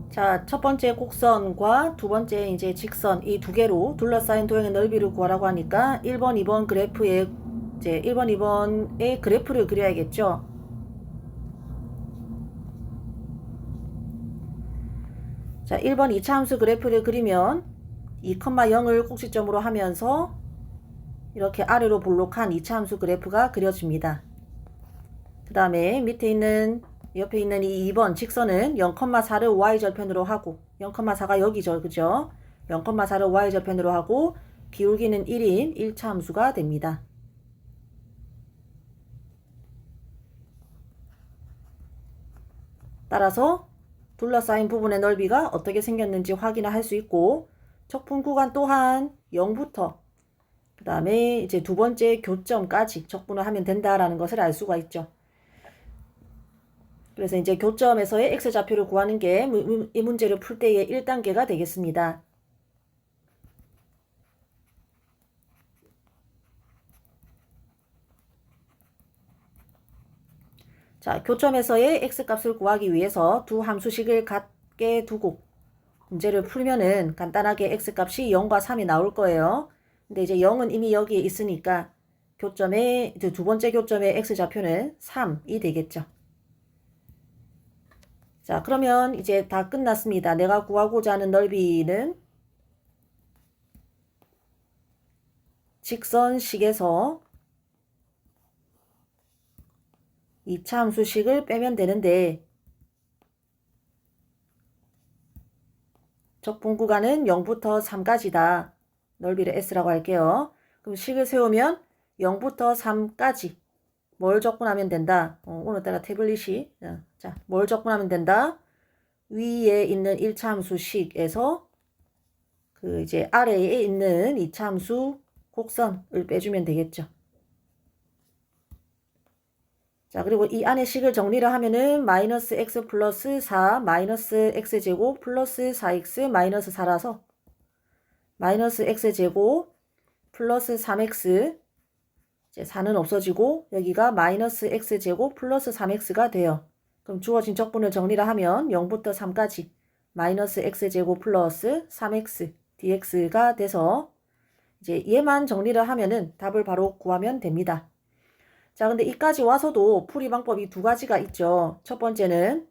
자, 첫 번째 곡선과 두 번째 이제 직선 이 두 개로 둘러싸인 도형의 넓이를 구하라고 하니까 1번, 2번 그래프에 이제 1번, 2번의 그래프를 그려야겠죠. 자, 1번 이차함수 그래프를 그리면 2,0을 꼭지점으로 하면서 이렇게 아래로 볼록한 이차함수 그래프가 그려집니다. 그 다음에 밑에 있는 옆에 있는 이 2번 직선은 0,4를 y절편으로 하고 0,4가 여기죠. 그죠? 0,4를 y절편으로 하고 기울기는 1인 1차 함수가 됩니다. 따라서 둘러싸인 부분의 넓이가 어떻게 생겼는지 확인을 할 수 있고 적분 구간 또한 0부터 그 다음에 이제 두 번째 교점까지 적분을 하면 된다라는 것을 알 수가 있죠. 그래서 이제 교점에서의 x좌표를 구하는 게 이 문제를 풀 때의 1단계가 되겠습니다. 자, 교점에서의 x값을 구하기 위해서 두 함수식을 같게 두고 문제를 풀면은 간단하게 x값이 0과 3이 나올 거예요. 근데 이제 0은 이미 여기에 있으니까 교점의 두 번째 교점의 x좌표는 3이 되겠죠. 자, 그러면 이제 다 끝났습니다. 내가 구하고자 하는 넓이는 직선식에서 이차함수식을 빼면 되는데 적분 구간은 0부터 3까지다. 넓이를 S라고 할게요. 그럼 식을 세우면 0부터 3까지 뭘 적분하면 된다. 오늘따라 태블릿이 자, 뭘 적분하면 된다. 위에 있는 1차함수식에서 그 이제 아래에 있는 2차함수 곡선을 빼주면 되겠죠. 자, 그리고 이 안에 식을 정리를 하면은 마이너스 x 플러스 4 마이너스 x제곱 플러스 4x 마이너스 4라서 마이너스 x제곱 플러스 3x 이제 4는 없어지고 여기가 마이너스 x제곱 플러스 3x가 돼요. 그럼 주어진 적분을 정리를 하면 0부터 3까지 마이너스 x제곱 플러스 3x dx가 돼서 이제 얘만 정리를 하면은 답을 바로 구하면 됩니다. 자, 근데 이까지 와서도 풀이 방법이 두 가지가 있죠. 첫 번째는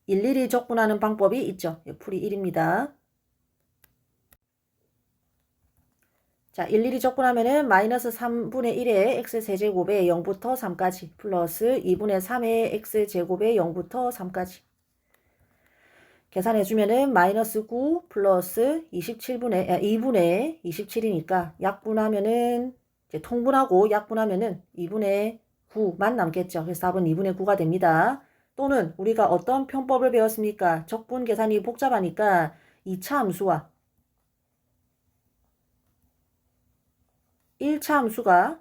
일일이 적분하는 방법이 있죠. 풀이 1입니다. 자, 일일이 적분하면은 마이너스 3분의 1의 x세제곱에 0부터 3까지 플러스 2분의 3의 x제곱에 0부터 3까지 계산해주면은 마이너스 9 플러스 2분의 27이니까 약분하면은 이제 통분하고 약분하면은 2분의 9만 남겠죠. 그래서 답은 2분의 9가 됩니다. 또는 우리가 어떤 편법을 배웠습니까? 적분 계산이 복잡하니까 2차 함수와 1차 함수가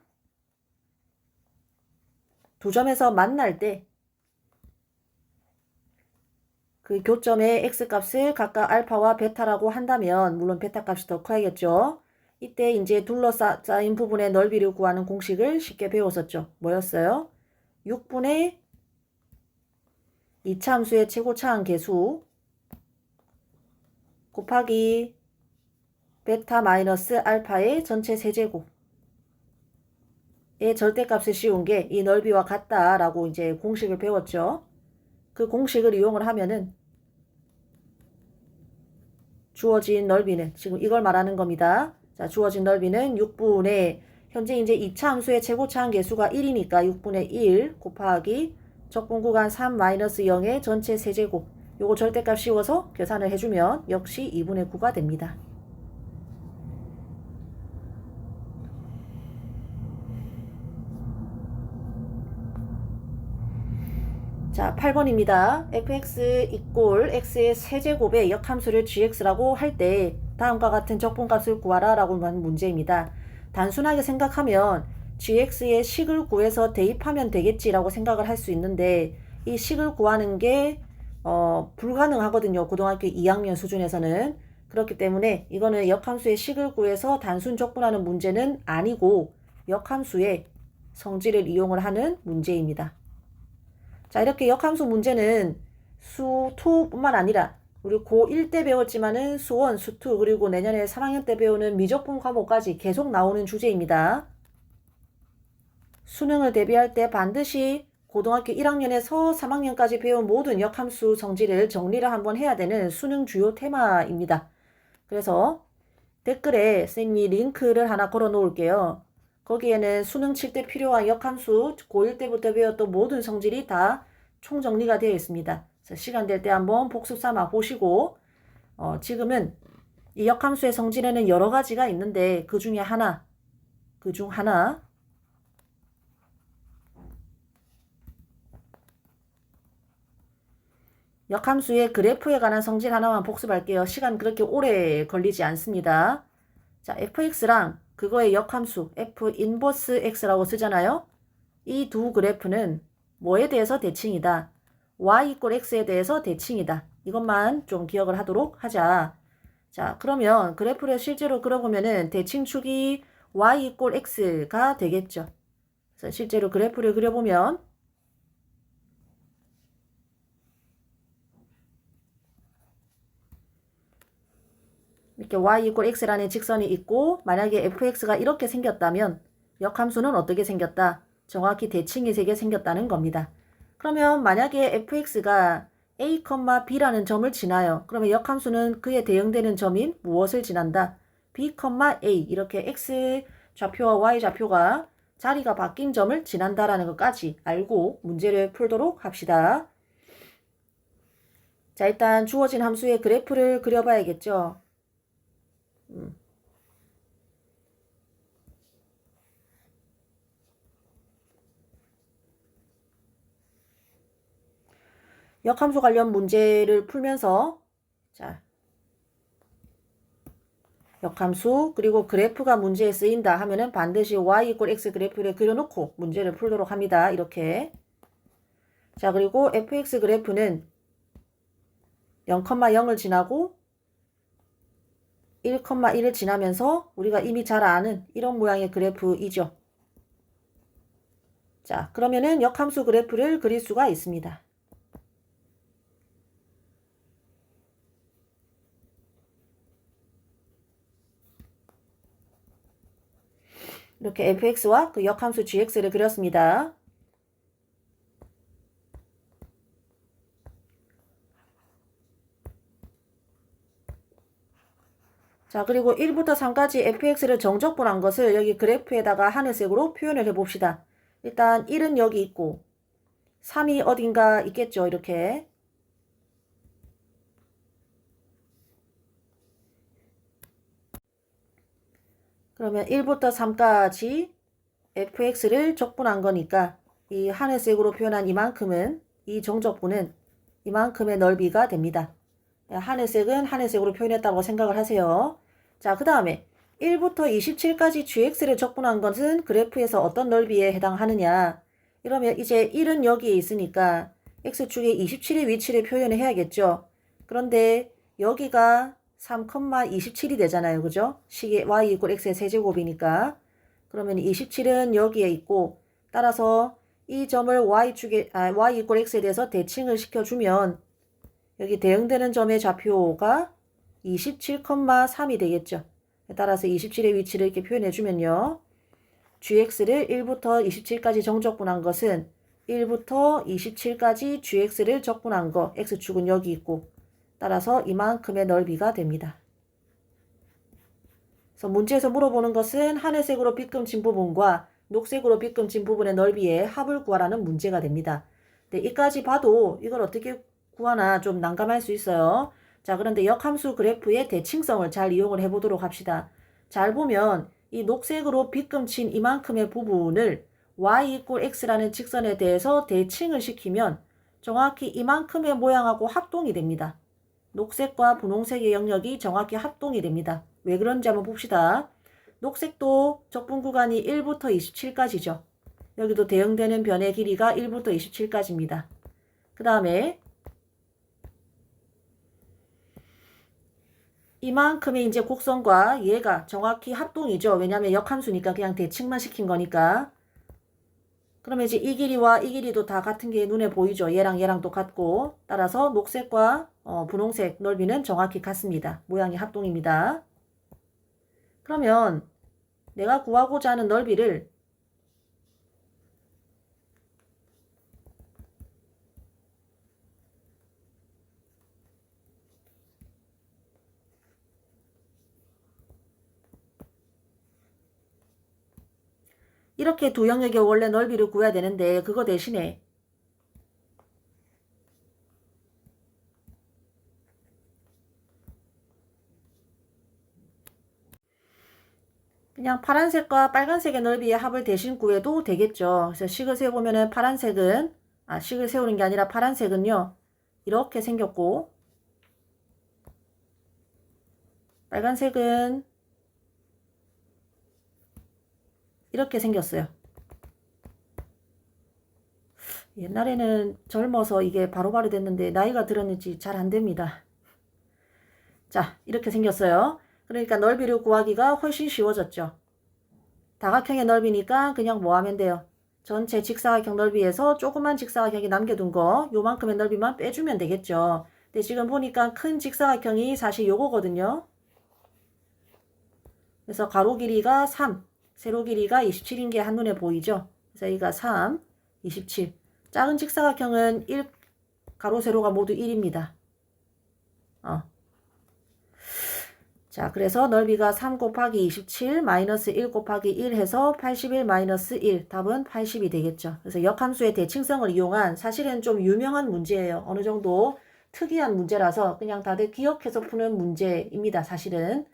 두 점에서 만날 때 그 교점의 x값을 각각 알파와 베타라고 한다면 물론 베타 값이 더 커야겠죠. 이때 이제 둘러싸인 부분의 넓이를 구하는 공식을 쉽게 배웠었죠. 뭐였어요? 6분의 2차 함수의 최고차항 계수 곱하기 베타 마이너스 알파의 전체 세제곱의 절대값을 씌운 게 이 넓이와 같다라고 이제 공식을 배웠죠. 그 공식을 이용을 하면은 주어진 넓이는 지금 이걸 말하는 겁니다. 자, 주어진 넓이는 6분의 현재 이제 2차 함수의 최고차항 계수가 1이니까 6분의 1 곱하기 적분 구간 3 마이너스 0의 전체 세제곱 요거 절대값 씌워서 계산을 해주면 역시 2분의 9가 됩니다. 자, 8번입니다. fx 이꼴 x의 세제곱의 역함수를 gx라고 할 때 다음과 같은 적분값을 구하라 라고 하는 문제입니다. 단순하게 생각하면 gx의 식을 구해서 대입하면 되겠지라고 생각을 할 수 있는데 이 식을 구하는 게 불가능하거든요. 고등학교 2학년 수준에서는. 그렇기 때문에 이거는 역함수의 식을 구해서 단순 적분하는 문제는 아니고 역함수의 성질을 이용을 하는 문제입니다. 자, 이렇게 역함수 문제는 수2뿐만 아니라 우리 고1 때 배웠지만은 수1, 수2 그리고 내년에 3학년 때 배우는 미적분 과목까지 계속 나오는 주제입니다. 수능을 대비할 때 반드시 고등학교 1학년에서 3학년까지 배운 모든 역함수 성질을 정리를 한번 해야 되는 수능 주요 테마입니다. 그래서 댓글에 선생님이 링크를 하나 걸어 놓을게요. 거기에는 수능 칠 때 필요한 역함수 고1 때부터 배웠던 모든 성질이 다 총정리가 되어 있습니다. 시간 될 때 한번 복습 삼아 보시고 지금은 이 역함수의 성질에는 여러 가지가 있는데 그 중 하나 역함수의 그래프에 관한 성질 하나만 복습할게요. 시간 그렇게 오래 걸리지 않습니다. 자, fx랑 그거의 역함수 f 인버스 x라고 쓰잖아요. 이 두 그래프는 뭐에 대해서 대칭이다. y 이꼴 x에 대해서 대칭이다. 이것만 좀 기억을 하도록 하자. 자, 그러면 그래프를 실제로 그려보면은 대칭축이 y 이꼴 x가 되겠죠. 그래서 실제로 그래프를 그려보면 이렇게 y 이꼴 x라는 직선이 있고 만약에 fx가 이렇게 생겼다면 역함수는 어떻게 생겼다? 정확히 대칭이 3개 생겼다는 겁니다. 그러면 만약에 fx가 a, b라는 점을 지나요. 그러면 역함수는 그에 대응되는 점인 무엇을 지난다? b, a 이렇게 x 좌표와 y 좌표가 자리가 바뀐 점을 지난다라는 것까지 알고 문제를 풀도록 합시다. 자, 일단 주어진 함수의 그래프를 그려봐야겠죠. 역함수 관련 문제를 풀면서 자, 역함수 그리고 그래프가 문제에 쓰인다 하면은 반드시 y 이꼴 x 그래프를 그려놓고 문제를 풀도록 합니다. 이렇게. 자, 그리고 fx 그래프는 0,0을 지나고 1,1을 지나면서 우리가 이미 잘 아는 이런 모양의 그래프이죠. 자, 그러면은 역함수 그래프를 그릴 수가 있습니다. 이렇게 fx와 그 역함수 gx를 그렸습니다. 자, 그리고 1부터 3까지 fx를 정적분한 것을 여기 그래프에다가 하늘색으로 표현을 해봅시다. 일단 1은 여기 있고 3이 어딘가 있겠죠. 이렇게. 그러면 1부터 3까지 fx를 적분한 거니까 이 하늘색으로 표현한 이만큼은 이 정적분은 이만큼의 넓이가 됩니다. 하늘색은 하늘색으로 표현했다고 생각을 하세요. 자, 그 다음에 1부터 27까지 gx를 적분한 것은 그래프에서 어떤 넓이에 해당하느냐. 이러면 이제 1은 여기에 있으니까 x축에 27의 위치를 표현을 해야겠죠. 그런데 여기가 3,27이 되잖아요. 그죠? 식이 y 이꼴 x의 세제곱이니까. 그러면 27은 여기에 있고 따라서 이 점을 y축에 y 이꼴 x에 대해서 대칭을 시켜주면 여기 대응되는 점의 좌표가 27,3이 되겠죠. 따라서 27의 위치를 이렇게 표현해주면요. gx를 1부터 27까지 정적분한 것은 1부터 27까지 gx를 적분한 거 x축은 여기 있고 따라서 이만큼의 넓이가 됩니다. 그래서 문제에서 물어보는 것은 하늘색으로 빗금친 부분과 녹색으로 빗금친 부분의 넓이의 합을 구하라는 문제가 됩니다. 네, 이까지 봐도 이걸 어떻게 구하나 좀 난감할 수 있어요. 자, 그런데 역함수 그래프의 대칭성을 잘 이용을 해보도록 합시다. 잘 보면 이 녹색으로 빗금친 이만큼의 부분을 y 이꼴 x라는 직선에 대해서 대칭을 시키면 정확히 이만큼의 모양하고 합동이 됩니다. 녹색과 분홍색의 영역이 정확히 합동이 됩니다. 왜 그런지 한번 봅시다. 녹색도 적분 구간이 1부터 27까지죠. 여기도 대응되는 변의 길이가 1부터 27까지입니다. 그 다음에 이만큼의 이제 곡선과 얘가 정확히 합동이죠. 왜냐하면 역함수니까 그냥 대칭만 시킨 거니까. 그러면 이제 이 길이와 이 길이도 다 같은 게 눈에 보이죠. 얘랑 얘랑 똑같고. 따라서 녹색과 분홍색 넓이는 정확히 같습니다. 모양이 합동입니다. 그러면 내가 구하고자 하는 넓이를 이렇게 두 영역의 원래 넓이를 구해야 되는데 그거 대신에 그냥 파란색과 빨간색의 넓이의 합을 대신 구해도 되겠죠. 그래서 식을 세워보면은 파란색은 식을 세우는 게 아니라 파란색은요. 이렇게 생겼고 빨간색은 이렇게 생겼어요. 옛날에는 젊어서 이게 바로바로 됐는데 나이가 들었는지 잘 안됩니다. 자, 이렇게 생겼어요. 그러니까 넓이를 구하기가 훨씬 쉬워졌죠. 다각형의 넓이니까 그냥 뭐 하면 돼요? 전체 직사각형 넓이에서 조그만 직사각형이 남겨둔 거 요만큼의 넓이만 빼주면 되겠죠. 근데 지금 보니까 큰 직사각형이 사실 요거거든요. 그래서 가로 길이가 3, 세로 길이가 27인 게 한눈에 보이죠. 그래서 여기가 3, 27. 작은 직사각형은 1, 가로 세로가 모두 1입니다. 자, 그래서 넓이가 3 곱하기 27 마이너스 1 곱하기 1 해서 81 마이너스 1. 답은 80이 되겠죠. 그래서 역함수의 대칭성을 이용한 사실은 좀 유명한 문제예요. 어느 정도 특이한 문제라서 그냥 다들 기억해서 푸는 문제입니다. 사실은.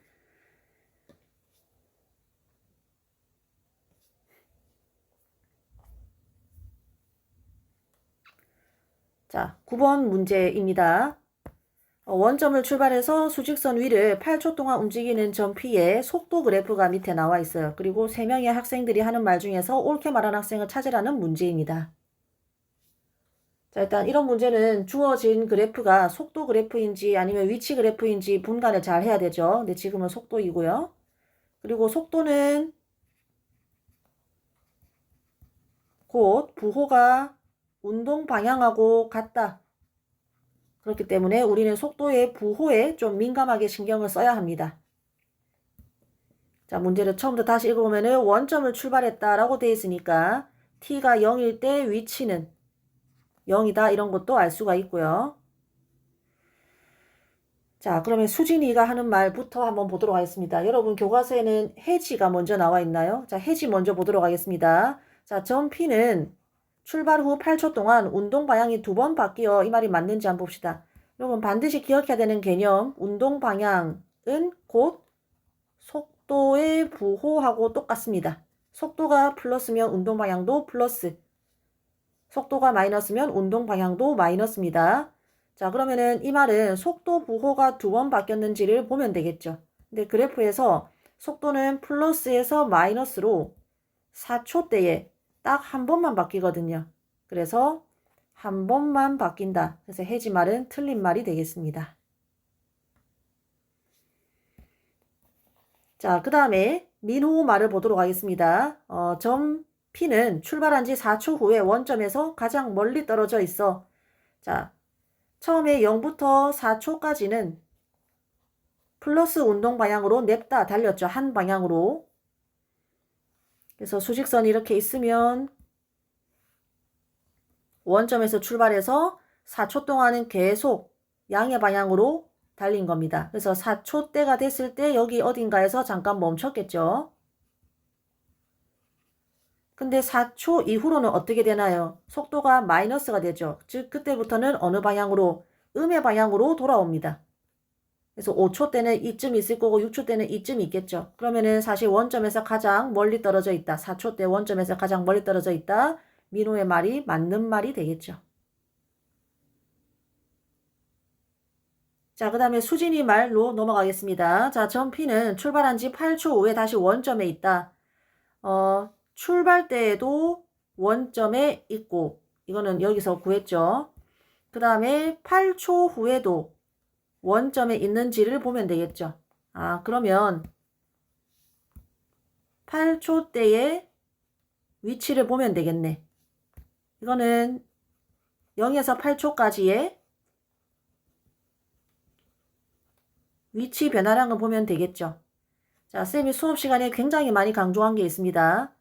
자, 9번 문제입니다. 원점을 출발해서 수직선 위를 8초 동안 움직이는 점 P의 속도 그래프가 밑에 나와 있어요. 그리고 3명의 학생들이 하는 말 중에서 옳게 말한 학생을 찾으라는 문제입니다. 자, 일단 이런 문제는 주어진 그래프가 속도 그래프인지 아니면 위치 그래프인지 분간을 잘 해야 되죠. 근데 지금은 속도이고요. 그리고 속도는 곧 부호가 운동 방향하고 같다. 그렇기 때문에 우리는 속도의 부호에 좀 민감하게 신경을 써야 합니다. 자, 문제를 처음부터 다시 읽어보면은 원점을 출발했다라고 되어 있으니까 t가 0일 때 위치는 0이다 이런 것도 알 수가 있고요. 자, 그러면 수진이가 하는 말부터 한번 보도록 하겠습니다. 여러분 교과서에는 해지가 먼저 나와 있나요? 자, 해지 먼저 보도록 하겠습니다. 자, 점 P는 출발 후 8초 동안 운동 방향이 2번 바뀌어 이 말이 맞는지 한번 봅시다. 여러분 반드시 기억해야 되는 개념 운동 방향은 곧 속도의 부호하고 똑같습니다. 속도가 플러스면 운동 방향도 플러스, 속도가 마이너스면 운동 방향도 마이너스입니다. 자, 그러면은 이 말은 속도 부호가 2번 바뀌었는지를 보면 되겠죠. 근데 그래프에서 속도는 플러스에서 마이너스로 4초대에 딱 한 번만 바뀌거든요. 그래서 한 번만 바뀐다. 그래서 해지 말은 틀린 말이 되겠습니다. 자, 그 다음에 민호 말을 보도록 하겠습니다. 점 P는 출발한 지 4초 후에 원점에서 가장 멀리 떨어져 있어. 자, 처음에 0부터 4초까지는 플러스 운동 방향으로 냅다 달렸죠. 한 방향으로. 그래서 수직선이 이렇게 있으면 원점에서 출발해서 4초 동안은 계속 양의 방향으로 달린 겁니다. 그래서 4초대가 됐을 때 여기 어딘가에서 잠깐 멈췄겠죠. 근데 4초 이후로는 어떻게 되나요? 속도가 마이너스가 되죠. 즉 그때부터는 어느 방향으로? 음의 방향으로 돌아옵니다. 그래서 5초 때는 이쯤 있을 거고 6초 때는 이쯤 있겠죠. 그러면은 사실 원점에서 가장 멀리 떨어져 있다. 4초 때 원점에서 가장 멀리 떨어져 있다. 민호의 말이 맞는 말이 되겠죠. 자, 그 다음에 수진이 말로 넘어가겠습니다. 자, 점 P는 출발한 지 8초 후에 다시 원점에 있다. 출발 때에도 원점에 있고 이거는 여기서 구했죠. 그 다음에 8초 후에도 원점에 있는지를 보면 되겠죠. 그러면 8초 때의 위치를 보면 되겠네. 이거는 0에서 8초까지의 위치 변화량을 보면 되겠죠. 자, 쌤이 수업 시간에 굉장히 많이 강조한 게 있습니다.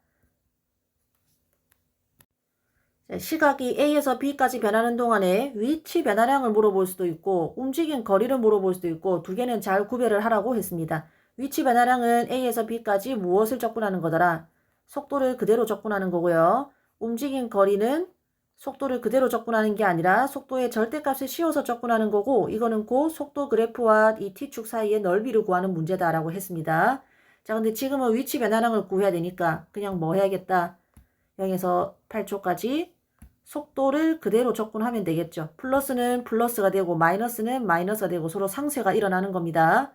시각이 A에서 B까지 변하는 동안에 위치 변화량을 물어볼 수도 있고 움직인 거리를 물어볼 수도 있고 두 개는 잘 구별을 하라고 했습니다. 위치 변화량은 A에서 B까지 무엇을 접근하는 거더라? 속도를 그대로 접근하는 거고요. 움직인 거리는 속도를 그대로 접근하는 게 아니라 속도의 절대값을 씌워서 접근하는 거고 이거는 곧 속도 그래프와 이 t축 사이의 넓이를 구하는 문제다라고 했습니다. 자, 근데 지금은 위치 변화량을 구해야 되니까 그냥 뭐 해야겠다. 0에서 8초까지 속도를 그대로 접근하면 되겠죠. 플러스는 플러스가 되고 마이너스는 마이너스가 되고 서로 상쇄가 일어나는 겁니다.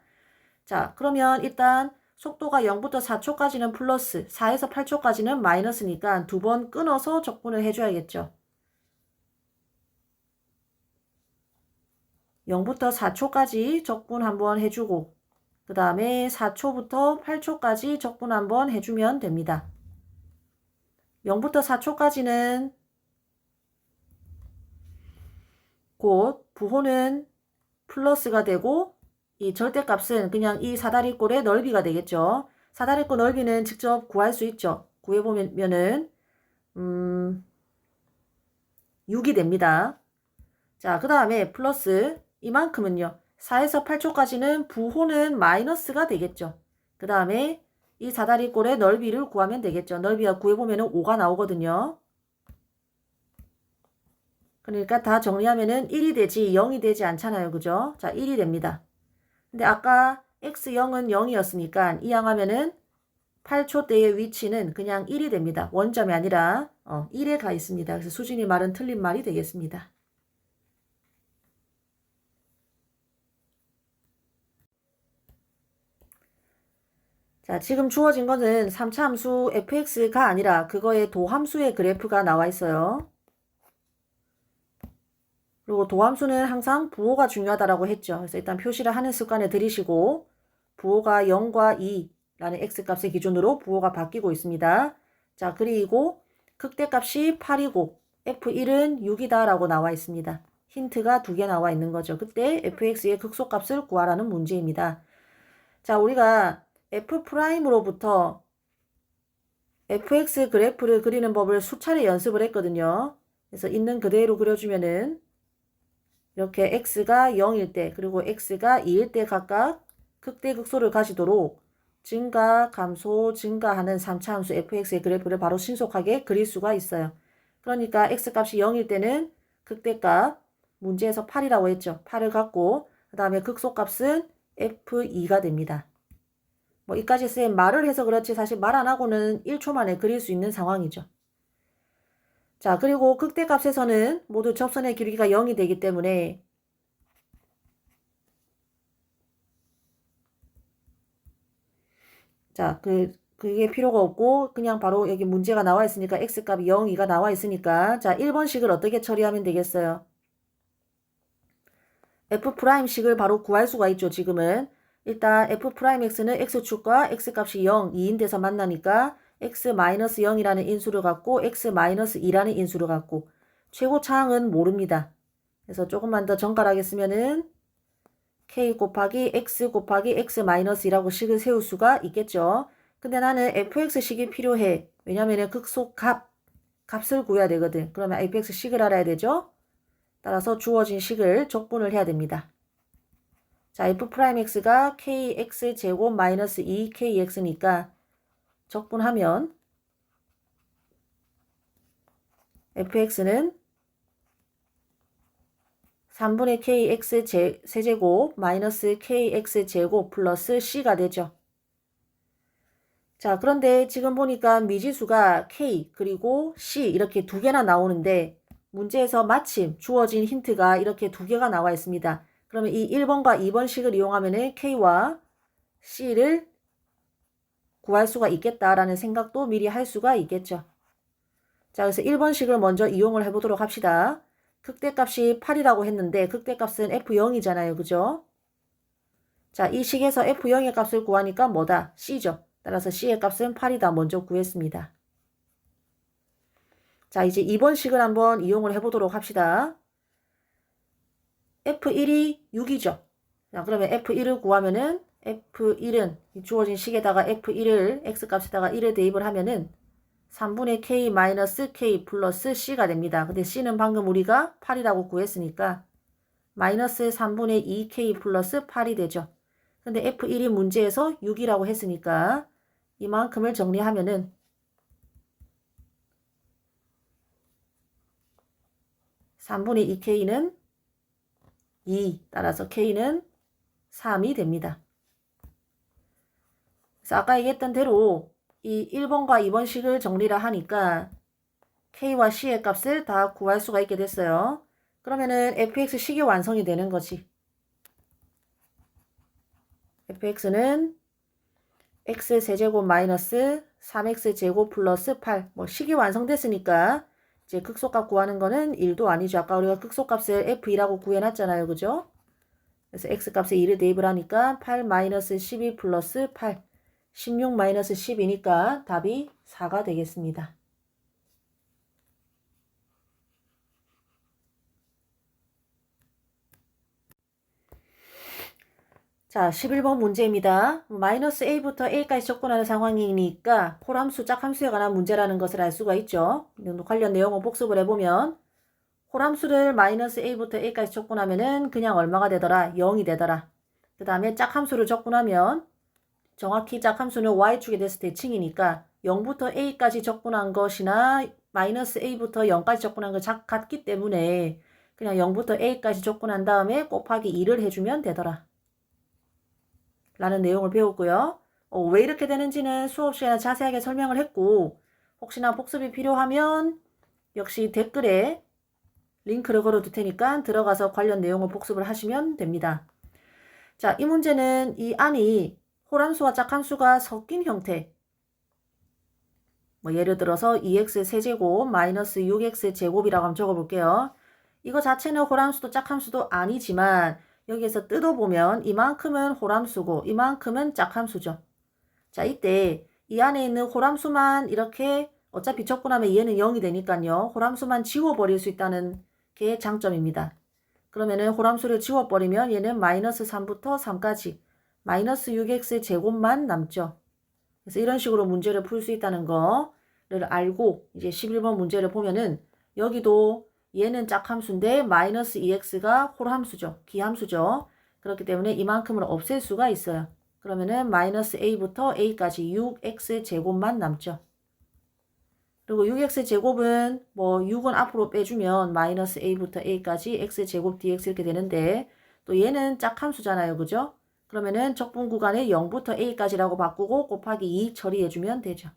자, 그러면 일단 속도가 0부터 4초까지는 플러스, 4에서 8초까지는 마이너스니까 두 번 끊어서 접근을 해줘야겠죠. 0부터 4초까지 접근 한번 해주고 그 다음에 4초부터 8초까지 접근 한번 해주면 됩니다. 0부터 4초까지는 곧 부호는 플러스가 되고 이 절대값은 그냥 이 사다리꼴의 넓이가 되겠죠. 사다리꼴 넓이는 직접 구할 수 있죠. 구해보면은 6이 됩니다. 자, 그 다음에 플러스 이만큼은요. 4에서 8초까지는 부호는 마이너스가 되겠죠. 그 다음에 이 사다리꼴의 넓이를 구하면 되겠죠. 넓이가 구해보면은 5가 나오거든요. 그러니까 다 정리하면은 1이 되지 0이 되지 않잖아요. 그죠? 자, 1이 됩니다. 근데 아까 x0은 0이었으니까 이항하면은 8초 때의 위치는 그냥 1이 됩니다. 원점이 아니라 1에 가 있습니다. 그래서 수진이 말은 틀린 말이 되겠습니다. 자, 지금 주어진 거는 3차 함수 fx가 아니라 그거의 도함수의 그래프가 나와 있어요. 그리고 도함수는 항상 부호가 중요하다라고 했죠. 그래서 일단 표시를 하는 습관을 들이시고 부호가 0과 2라는 x값의 기준으로 부호가 바뀌고 있습니다. 자, 그리고 극대값이 8이고 f1은 6이다 라고 나와 있습니다. 힌트가 두 개 나와 있는 거죠. 그때 fx의 극소값을 구하라는 문제입니다. 자, 우리가 f'으로부터 fx 그래프를 그리는 법을 수차례 연습을 했거든요. 그래서 있는 그대로 그려주면은 이렇게 x가 0일 때 그리고 x가 2일 때 각각 극대극소를 가지도록 증가, 감소, 증가하는 3차 함수 fx의 그래프를 바로 신속하게 그릴 수가 있어요. 그러니까 x값이 0일 때는 극대값, 문제에서 8이라고 했죠. 8을 갖고 그 다음에 극소값은 f2가 됩니다. 뭐 이까지 쌤 말을 해서 그렇지 사실 말 안 하고는 1초 만에 그릴 수 있는 상황이죠. 자, 그리고 극대값에서는 모두 접선의 길이가 0이 되기 때문에 자, 그게 필요가 없고 그냥 바로 여기 문제가 나와 있으니까 x값이 0, 2가 나와 있으니까 자, 1번식을 어떻게 처리하면 되겠어요? f'식을 바로 구할 수가 있죠. 지금은 일단 f'x는 x축과 x값이 0, 2인 데서 만나니까 x-0이라는 인수를 갖고 x-2라는 인수를 갖고 최고차항은 모릅니다. 그래서 조금만 더 정갈하게 쓰면은 k 곱하기 x 곱하기 x-2라고 식을 세울 수가 있겠죠. 근데 나는 fx식이 필요해. 왜냐면은 값을 구해야 되거든. 그러면 fx식을 알아야 되죠. 따라서 주어진 식을 적분을 해야 됩니다. 자, f'x가 kx제곱 마이너스 2kx니까 적분하면 fx는 3분의 kx 세제곱 마이너스 kx제곱 플러스 c가 되죠. 자, 그런데 지금 보니까 미지수가 k 그리고 c 이렇게 두 개나 나오는데 문제에서 마침 주어진 힌트가 이렇게 두 개가 나와 있습니다. 그러면 이 1번과 2번 식을 이용하면 k와 c를 구할 수가 있겠다라는 생각도 미리 할 수가 있겠죠. 자, 그래서 1번 식을 먼저 이용을 해보도록 합시다. 극대값이 8이라고 했는데 극대값은 f0이잖아요. 그죠? 자, 이 식에서 f0의 값을 구하니까 뭐다? c죠. 따라서 c의 값은 8이다. 먼저 구했습니다. 자, 이제 2번 식을 한번 이용을 해보도록 합시다. F1이 6이죠. 자, 그러면 F1을 구하면은 F1은 주어진 식에다가 F1을 X값에다가 1을 대입을 하면은 3분의 K 마이너스 K 플러스 C가 됩니다. 근데 C는 방금 우리가 8이라고 구했으니까 마이너스 3분의 2K 플러스 8이 되죠. 근데 F1이 문제에서 6이라고 했으니까 이만큼을 정리하면은 3분의 2K는 2, 따라서 K는 3이 됩니다. 그래서 아까 얘기했던 대로 이 1번과 2번 식을 정리를 하니까 K와 C의 값을 다 구할 수가 있게 됐어요. 그러면은 fx 식이 완성이 되는 거지. fx는 x세제곱 마이너스 3x제곱 플러스 8. 뭐 식이 완성됐으니까 이제 극소값 구하는 거는 1도 아니죠. 아까 우리가 극소값을 f2라고 구해놨잖아요. 그죠? 그래서 x값에 2를 대입을 하니까 8 마이너스 12 플러스 8. 16 마이너스 10이니까 답이 4가 되겠습니다. 자, 11번 문제입니다. 마이너스 a부터 a까지 접근하는 상황이니까 홀함수, 짝함수에 관한 문제라는 것을 알 수가 있죠. 관련 내용을 복습을 해보면 홀함수를 마이너스 a부터 a까지 접근하면은 그냥 얼마가 되더라? 0이 되더라. 그 다음에 짝함수를 접근하면 정확히 짝함수는 y축에 대해서 대칭이니까 0부터 a까지 접근한 것이나 마이너스 a부터 0까지 접근한 것 같기 때문에 그냥 0부터 a까지 접근한 다음에 곱하기 2를 해주면 되더라. 라는 내용을 배웠고요. 왜 이렇게 되는지는 수업 시간에 자세하게 설명을 했고 혹시나 복습이 필요하면 역시 댓글에 링크를 걸어둘 테니까 들어가서 관련 내용을 복습을 하시면 됩니다. 자, 이 문제는 이 안이 홀함수와 짝함수가 섞인 형태. 뭐 예를 들어서 2x 세제곱 마이너스 6x 제곱이라고 한번 적어볼게요. 이거 자체는 홀함수도 짝함수도 아니지만 여기에서 뜯어보면 이만큼은 홀함수고 이만큼은 짝함수죠. 자, 이때 이 안에 있는 홀함수만 이렇게 어차피 접근하면 얘는 0이 되니까요. 홀함수만 지워버릴 수 있다는 게 장점입니다. 그러면은 홀함수를 지워버리면 얘는 마이너스 3부터 3까지 마이너스 6x 제곱만 남죠. 그래서 이런 식으로 문제를 풀 수 있다는 거를 알고 이제 11번 문제를 보면은 여기도 얘는 짝함수인데 마이너스 2x가 홀함수죠. 기함수죠. 그렇기 때문에 이만큼을 없앨 수가 있어요. 그러면은 마이너스 a부터 a까지 6x 제곱만 남죠. 그리고 6x 제곱은 뭐 6은 앞으로 빼주면 마이너스 a부터 a까지 x 제곱 dx 이렇게 되는데 또 얘는 짝함수잖아요. 그죠? 그러면은 적분 구간에 0부터 a까지라고 바꾸고 곱하기 2 처리해주면 되죠.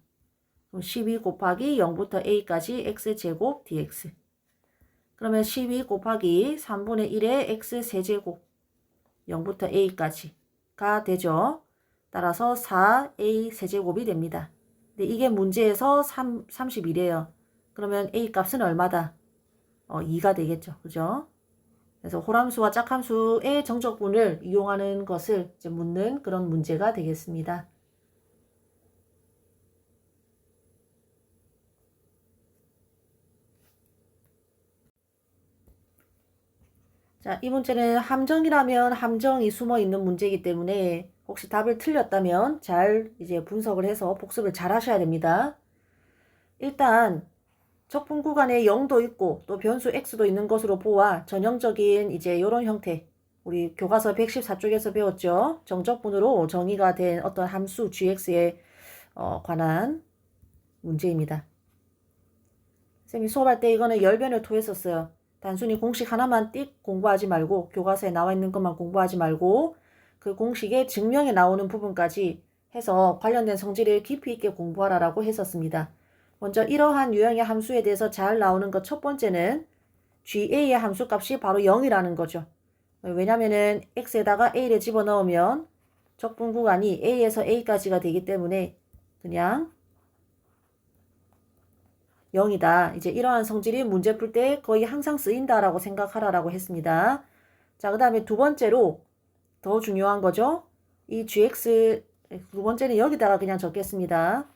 그럼 12 곱하기 0부터 a까지 x 제곱 dx. 그러면 12 곱하기 3분의 1의 x 세제곱 0부터 a까지가 되죠. 따라서 4a 세제곱이 됩니다. 근데 이게 문제에서 30이래요. 그러면 a 값은 얼마다? 2가 되겠죠. 그죠? 그래서 홀함수와 짝함수의 정적분을 이용하는 것을 이제 묻는 그런 문제가 되겠습니다. 자, 이 문제는 함정이라면 함정이 숨어 있는 문제이기 때문에 혹시 답을 틀렸다면 잘 이제 분석을 해서 복습을 잘 하셔야 됩니다. 일단 적분 구간에 0도 있고 또 변수 x도 있는 것으로 보아 전형적인 이제 이런 형태 우리 교과서 114쪽에서 배웠죠. 정적분으로 정의가 된 어떤 함수 gx에 관한 문제입니다. 쌤이 수업할 때 이거는 열변을 토했었어요. 단순히 공식 하나만 띡 공부하지 말고 교과서에 나와 있는 것만 공부하지 말고 그 공식의 증명에 나오는 부분까지 해서 관련된 성질을 깊이 있게 공부하라라고 했었습니다. 먼저 이러한 유형의 함수에 대해서 잘 나오는 것 첫 번째는 GA의 함수값이 바로 0이라는 거죠. 왜냐면은 X에다가 A를 집어넣으면 적분 구간이 A에서 A까지가 되기 때문에 그냥 0이다. 이제 이러한 성질이 문제 풀 때 거의 항상 쓰인다라고 생각하라라고 했습니다. 자, 그 다음에 두 번째로 더 중요한 거죠. 이 gx 두 번째는 여기다가 그냥 적겠습니다.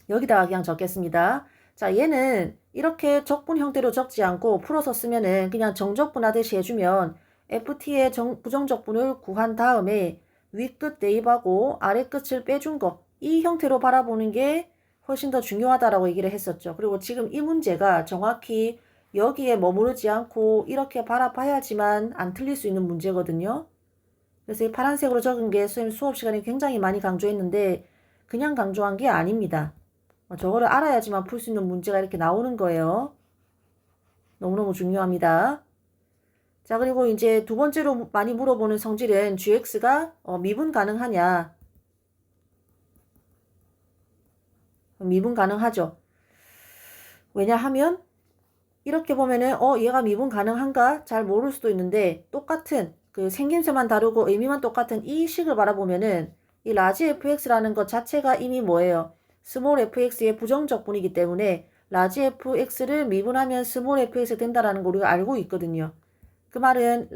여기다가 그냥 적겠습니다. 자, 얘는 이렇게 적분 형태로 적지 않고 풀어서 쓰면은 그냥 정적분하듯이 해주면 ft의 부정적분을 구한 다음에 위 끝 대입하고 아래 끝을 빼준 거, 이 형태로 바라보는 게 훨씬 더 중요하다라고 얘기를 했었죠. 그리고 지금 이 문제가 정확히 여기에 머무르지 않고 이렇게 바라봐야지만 안 틀릴 수 있는 문제거든요. 그래서 이 파란색으로 적은 게 선생님 수업 시간에 굉장히 많이 강조했는데 그냥 강조한 게 아닙니다. 저거를 알아야지만 풀 수 있는 문제가 이렇게 나오는 거예요. 너무너무 중요합니다. 자, 그리고 이제 두 번째로 많이 물어보는 성질은 gx가 미분 가능하냐. 미분 가능하죠. 왜냐하면 이렇게 보면은 얘가 미분 가능한가 잘 모를 수도 있는데 똑같은 그 생김새만 다르고 의미만 똑같은 이 식을 바라보면은 이 라지 fx라는 것 자체가 이미 뭐예요? 스몰 fx의 부정적분이기 때문에 라지 fx를 미분하면 스몰 fx 된다라는 거 우리가 알고 있거든요. 그 말은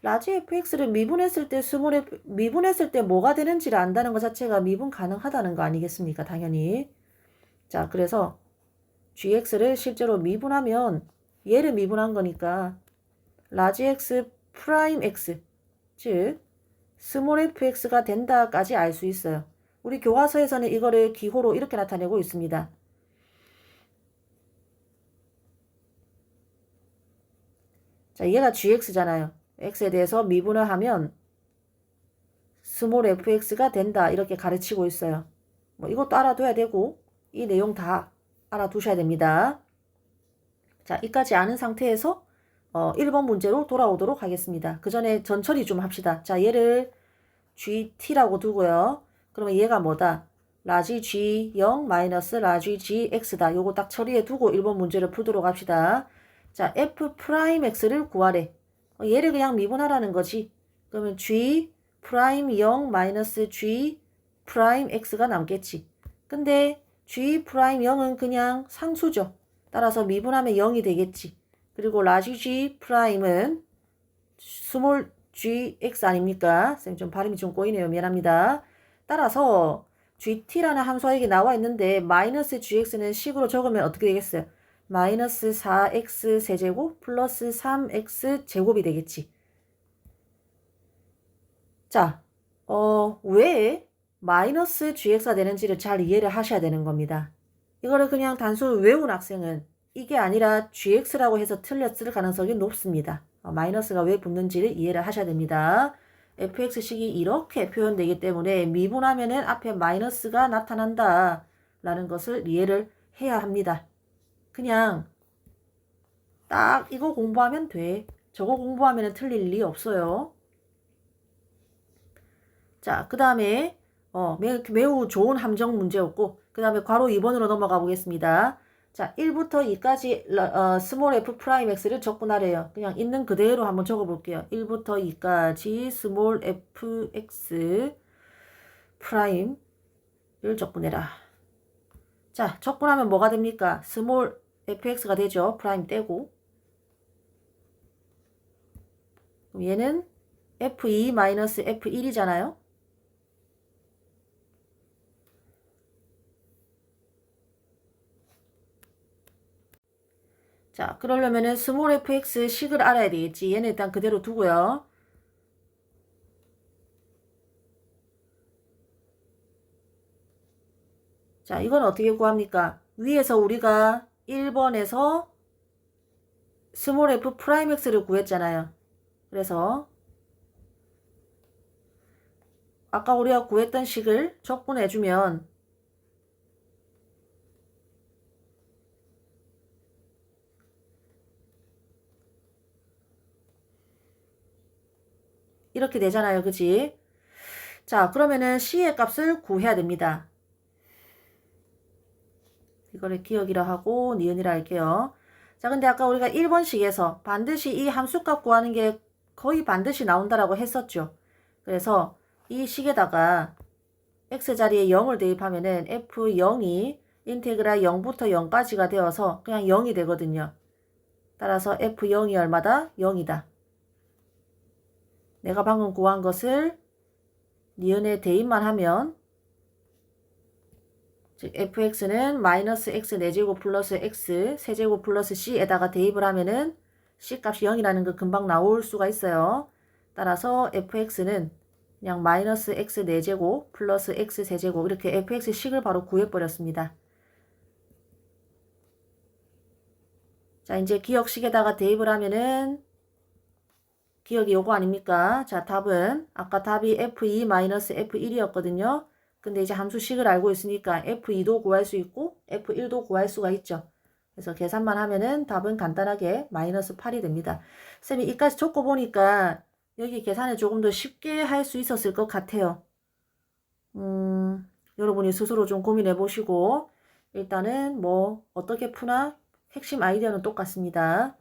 라지 fx를 미분했을 때 미분했을 때 뭐가 되는지를 안다는 것 자체가 미분 가능하다는 거 아니겠습니까? 당연히. 자, 그래서 gx를 실제로 미분하면 얘를 미분한 거니까 라지 x 프라임 x 즉 스몰 fx가 된다까지 알 수 있어요. 우리 교과서에서는 이거를 기호로 이렇게 나타내고 있습니다. 자, 얘가 gx잖아요. x에 대해서 미분을 하면 스몰 fx가 된다 이렇게 가르치고 있어요. 뭐 이것도 알아둬야 되고 이 내용 다 알아두셔야 됩니다. 자, 이까지 아는 상태에서 1번 문제로 돌아오도록 하겠습니다. 그 전에 전처리 좀 합시다. 자, 얘를 gt라고 두고요. 그러면 얘가 뭐다? 라지 g0 마이너스 라지 gx다. 요거 딱 처리해 두고 1번 문제를 풀도록 합시다. 자, f 프라임 x를 구하래. 얘를 그냥 미분하라는 거지. 그러면 g 프라임 0 마이너스 g 프라임 x가 남겠지. 근데 g 프라임 0은 그냥 상수죠. 따라서 미분하면 0이 되겠지. 그리고 라지 g 프라임은 스몰 gx 아닙니까? 선생님 좀 발음이 좀 꼬이네요. 미안합니다. 따라서 gt라는 함수가 나와 있는데 마이너스 gx는 식으로 적으면 어떻게 되겠어요? 마이너스 4x 세제곱 플러스 3x 제곱이 되겠지. 자, 왜 마이너스 gx가 되는지를 잘 이해를 하셔야 되는 겁니다. 이거를 그냥 단순히 외운 학생은 이게 아니라 gx라고 해서 틀렸을 가능성이 높습니다. 마이너스가 왜 붙는지를 이해를 하셔야 됩니다. fx식이 이렇게 표현되기 때문에 미분하면은 앞에 마이너스가 나타난다 라는 것을 이해를 해야 합니다. 그냥 딱 이거 공부하면 돼. 저거 공부하면 틀릴 리 없어요. 자, 그 다음에 매우 좋은 함정 문제였고 그 다음에 괄호 2번으로 넘어가 보겠습니다. 자, 1부터 2까지 스몰 f 프라임 x를 적분하래요. 그냥 있는 그대로 한번 적어볼게요. 1부터 2까지 스몰 f x 프라임을 적분해라. 자, 적분하면 뭐가 됩니까? 스몰 fx가 되죠. 프라임 떼고. 그럼 얘는 f2 마이너스 f1이잖아요. 자, 그러려면은 스몰 fx 식을 알아야 되겠지. 얘는 일단 그대로 두고요. 자, 이건 어떻게 구합니까? 위에서 우리가 1번에서 스몰 f 프라임 x를 구했잖아요. 그래서 아까 우리가 구했던 식을 적분해주면 이렇게 되잖아요. 그치? 자, 그러면은 c의 값을 구해야 됩니다. 이거를 기억이라 하고 니은이라 할게요. 자, 근데 아까 우리가 1번식에서 반드시 이 함수값 구하는 게 거의 반드시 나온다라고 했었죠. 그래서 이 식에다가 x자리에 0을 대입하면은 f0이 인테그랄 0부터 0까지가 되어서 그냥 0이 되거든요. 따라서 f0이 얼마다? 0이다. 내가 방금 구한 것을 니은에 대입만 하면 즉 fx는 마이너스 x 4제곱 플러스 x 세제곱 플러스 c에다가 대입을 하면은 c 값이 0이라는 거 금방 나올 수가 있어요. 따라서 fx는 그냥 마이너스 x 4제곱 플러스 x 세제곱 이렇게 fx식을 바로 구해버렸습니다. 자, 이제 기억식에다가 대입을 하면은 기억이 요거 아닙니까? 자, 답은 아까 답이 f2 마이너스 f1이었거든요. 근데 이제 함수식을 알고 있으니까 f2도 구할 수 있고 f1도 구할 수가 있죠. 그래서 계산만 하면은 답은 간단하게 마이너스 8이 됩니다. 쌤이 이까지 적고 보니까 여기 계산을 조금 더 쉽게 할 수 있었을 것 같아요. 여러분이 스스로 좀 고민해 보시고 일단은 뭐 어떻게 푸나 핵심 아이디어는 똑같습니다.